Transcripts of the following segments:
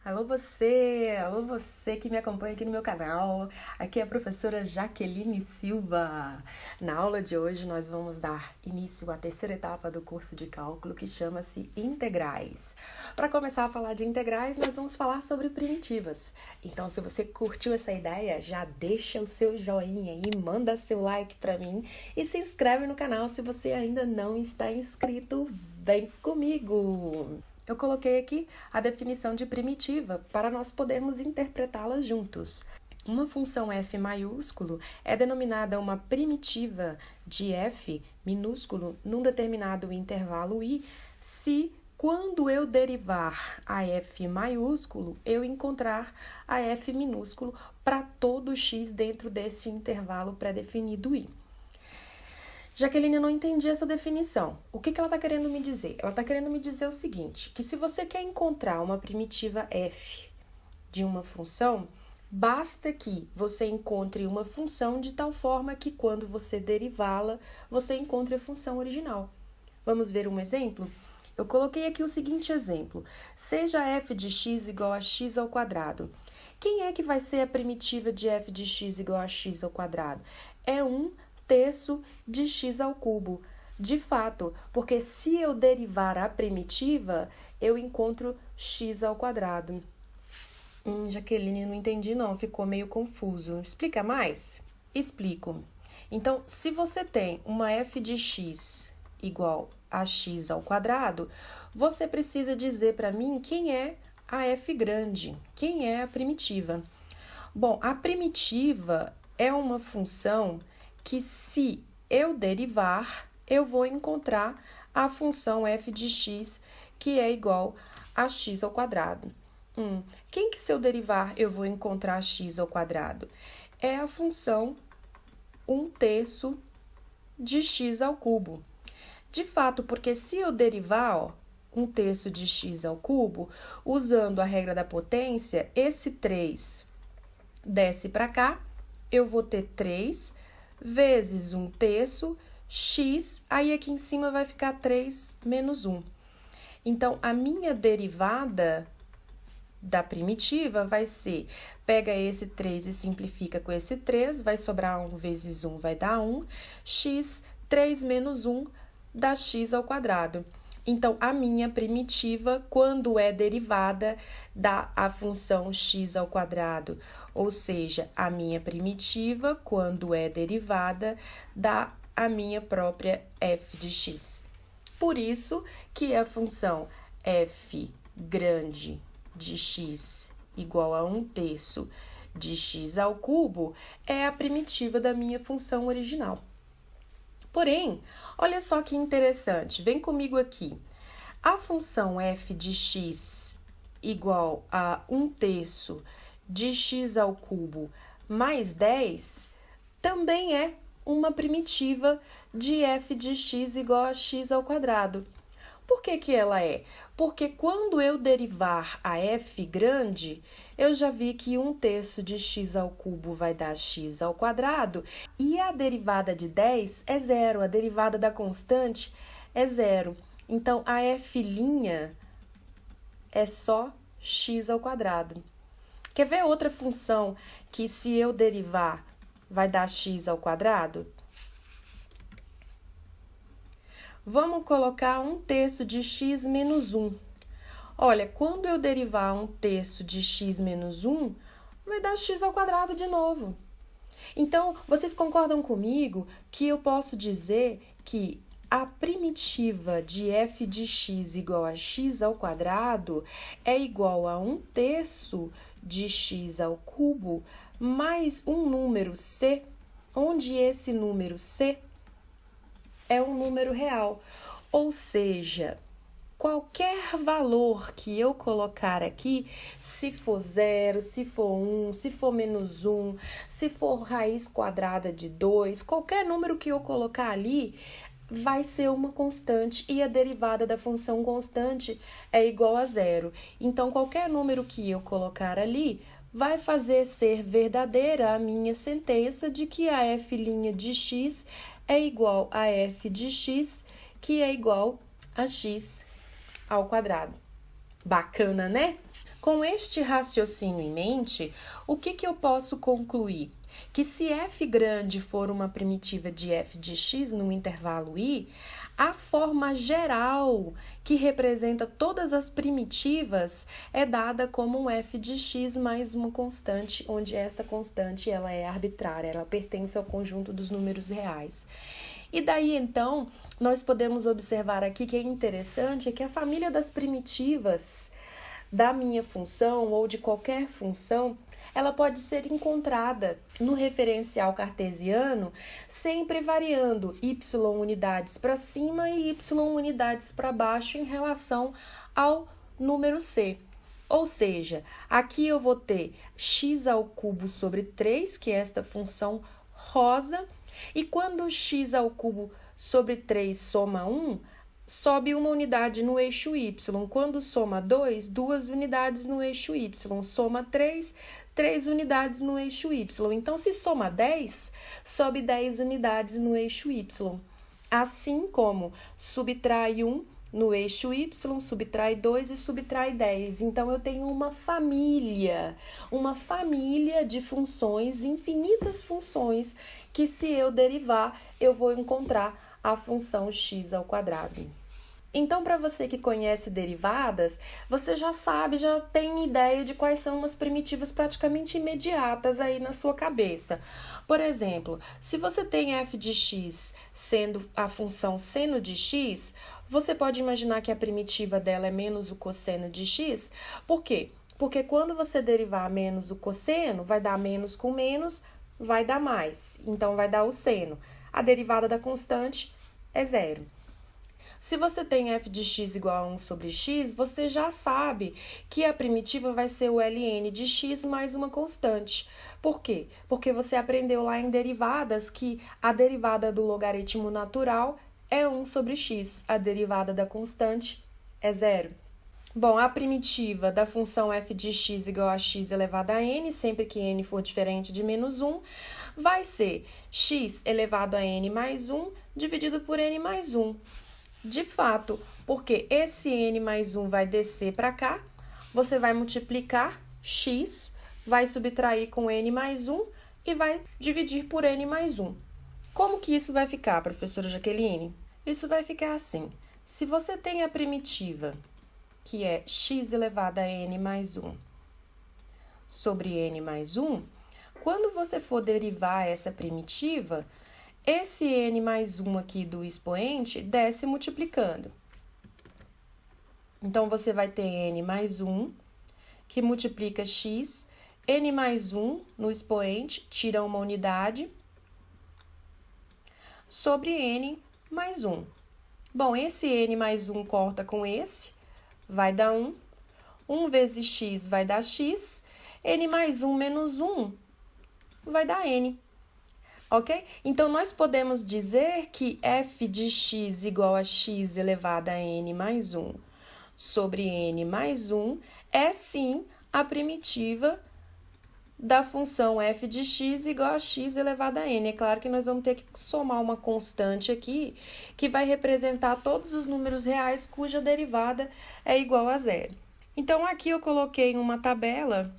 Alô você que me acompanha aqui no meu canal. Aqui é a professora Jaqueline Silva. Na aula de hoje nós vamos dar início à terceira etapa do curso de cálculo que chama-se integrais. Para começar a falar de integrais, nós vamos falar sobre primitivas. Então, se você curtiu essa ideia, já deixa o seu joinha aí, manda seu like para mim e se inscreve no canal se você ainda não está inscrito. Vem comigo! Eu coloquei aqui a definição de primitiva para nós podermos interpretá-la juntos. Uma função f maiúsculo é denominada uma primitiva de f minúsculo num determinado intervalo i se, quando eu derivar a f maiúsculo, eu encontrar a f minúsculo para todo x dentro desse intervalo pré-definido i. Jaqueline, eu não entendi essa definição. O que ela está querendo me dizer? Ela está querendo me dizer o seguinte, que se você quer encontrar uma primitiva f de uma função, basta que você encontre uma função de tal forma que quando você derivá-la, você encontre a função original. Vamos ver um exemplo? Eu coloquei aqui o seguinte exemplo. Seja f de x igual a x ao quadrado. Quem é que vai ser a primitiva de f de x igual a x ao quadrado? É 1/3 de x ao cubo. De fato, porque se eu derivar a primitiva, eu encontro x ao quadrado. Jaqueline, não entendi não, ficou meio confuso. Explica mais? Explico. Então, se você tem uma f de x igual a x ao quadrado, você precisa dizer para mim quem é a f grande, quem é a primitiva. Bom, a primitiva é uma função que se eu derivar, eu vou encontrar a função f de x, que é igual a x ao quadrado. Quem que se eu derivar, eu vou encontrar x ao quadrado? É a função 1/3 de x ao cubo. De fato, porque se eu derivar, 1/3 de x ao cubo, usando a regra da potência, esse 3 desce para cá, eu vou ter 3 vezes 1/3 x, aí aqui em cima vai ficar 3 menos 1. Então, a minha derivada da primitiva vai ser, pega esse 3 e simplifica com esse 3, vai sobrar 1 vezes 1 vai dar 1, x, 3 menos 1 dá x ao quadrado. Então, a minha primitiva, quando é derivada, dá a função x ao quadrado. Ou seja, a minha primitiva, quando é derivada, dá a minha própria f de x. Por isso que a função f grande de x igual a 1/3 de x ao cubo é a primitiva da minha função original. Porém, olha só que interessante, vem comigo aqui. A função f de x igual a 1/3 de x ao cubo mais 10 também é uma primitiva de f de x igual a x ao quadrado. Por que que ela é? Porque quando eu derivar a f grande, eu já vi que 1/3 de x ao cubo vai dar x ao quadrado e a derivada de 10 é zero, a derivada da constante é zero. Então, a f' é só x ao quadrado. Quer ver outra função que se eu derivar vai dar x ao quadrado? Vamos colocar 1/3 de x menos 1. Olha, quando eu derivar 1/3 de x menos 1, vai dar x ao quadrado de novo. Então, vocês concordam comigo que eu posso dizer que a primitiva de f de x igual a x ao quadrado é igual a 1/3 de x ao cubo mais um número c, onde esse número c é um número real, ou seja, qualquer valor que eu colocar aqui, se for 0, se for 1, se for menos 1, se for raiz quadrada de 2, qualquer número que eu colocar ali vai ser uma constante e a derivada da função constante é igual a zero. Então, qualquer número que eu colocar ali vai fazer ser verdadeira a minha sentença de que a f' de x é igual a f de x, que é igual a x ao quadrado. Bacana, né? Com este raciocínio em mente, o que eu posso concluir? Que se f grande for uma primitiva de f de x no intervalo i, a forma geral que representa todas as primitivas é dada como um f de x mais uma constante, onde esta constante ela é arbitrária, ela pertence ao conjunto dos números reais. E daí, então, nós podemos observar aqui que é interessante que a família das primitivas da minha função ou de qualquer função, ela pode ser encontrada no referencial cartesiano, sempre variando y unidades para cima e y unidades para baixo em relação ao número c. Ou seja, aqui eu vou ter x ao cubo sobre 3, que é esta função rosa, e quando x ao cubo sobre 3 soma 1, sobe uma unidade no eixo y. Quando soma 2, 2 unidades no eixo y. Soma 3, 3 unidades no eixo y. Então, se soma 10, sobe 10 unidades no eixo y. Assim como subtrai 1 no eixo y, subtrai 2 e subtrai 10. Então, eu tenho uma família de funções, infinitas funções, que se eu derivar, eu vou encontrar a função x ao quadrado. Então, para você que conhece derivadas, você já sabe, já tem ideia de quais são as primitivas praticamente imediatas aí na sua cabeça. Por exemplo, se você tem f de x sendo a função seno de x, você pode imaginar que a primitiva dela é menos o cosseno de x. Por quê? Porque quando você derivar menos o cosseno, vai dar menos com menos, vai dar mais. Então, vai dar o seno. A derivada da constante é zero. Se você tem f de x igual a 1 sobre x, você já sabe que a primitiva vai ser o ln de x mais uma constante. Por quê? Porque você aprendeu lá em derivadas que a derivada do logaritmo natural é 1 sobre x, a derivada da constante é zero. Bom, a primitiva da função f de x igual a x elevado a n, sempre que n for diferente de menos 1, vai ser x elevado a n mais 1 dividido por n mais 1. De fato, porque esse n mais 1 vai descer para cá, você vai multiplicar x, vai subtrair com n mais 1 e vai dividir por n mais 1. Como que isso vai ficar, professora Jaqueline? Isso vai ficar assim. Se você tem a primitiva, que é x elevado a n mais 1 sobre n mais 1, quando você for derivar essa primitiva, esse n mais 1 aqui do expoente desce multiplicando. Então, você vai ter n mais 1, que multiplica x, n mais 1 no expoente, tira uma unidade, sobre n mais 1. Bom, esse n mais 1 corta com esse, vai dar 1. 1 vezes x vai dar x. N mais 1 menos 1 vai dar n. Ok? Então, nós podemos dizer que f de x igual a x elevado a n mais 1 sobre n mais 1 é, sim, a primitiva da função f de x igual a x elevado a n. É claro que nós vamos ter que somar uma constante aqui, que vai representar todos os números reais cuja derivada é igual a zero. Então, aqui eu coloquei uma tabela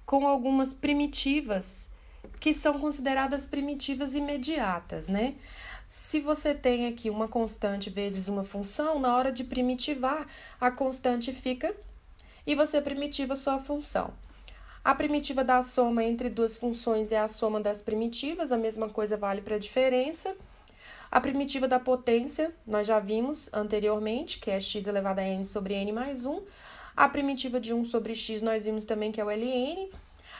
com algumas primitivas que são consideradas primitivas imediatas, né? Se você tem aqui uma constante vezes uma função, na hora de primitivar, a constante fica e você primitiva só a função. A primitiva da soma entre duas funções é a soma das primitivas, a mesma coisa vale para a diferença. A primitiva da potência, nós já vimos anteriormente, que é x elevado a n sobre n mais 1. A primitiva de 1 sobre x, nós vimos também que é o ln.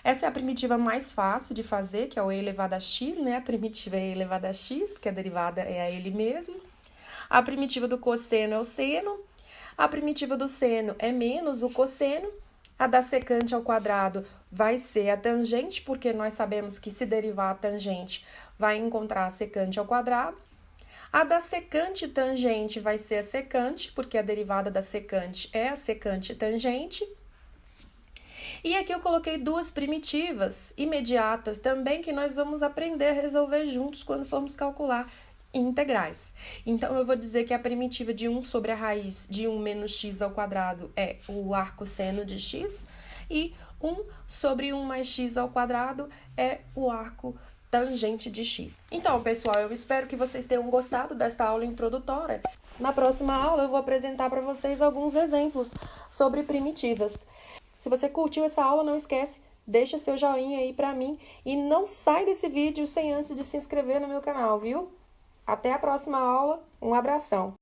Essa é a primitiva mais fácil de fazer, que é o e elevado a x, né? A primitiva é e elevado a x, porque a derivada é a ele mesmo. A primitiva do cosseno é o seno. A primitiva do seno é menos o cosseno. A da secante ao quadrado vai ser a tangente, porque nós sabemos que se derivar a tangente, vai encontrar a secante ao quadrado. A da secante tangente vai ser a secante, porque a derivada da secante é a secante tangente. E aqui eu coloquei duas primitivas imediatas também que nós vamos aprender a resolver juntos quando formos calcular integrais. Então, eu vou dizer que a primitiva de 1 sobre a raiz de 1 menos x ao quadrado é o arcosseno de x e 1 sobre 1 mais x ao quadrado é o arco tangente de x. Então, pessoal, eu espero que vocês tenham gostado desta aula introdutória. Na próxima aula, eu vou apresentar para vocês alguns exemplos sobre primitivas. Se você curtiu essa aula, não esquece, deixa seu joinha aí para mim e não sai desse vídeo sem antes de se inscrever no meu canal, viu? Até a próxima aula, um abração!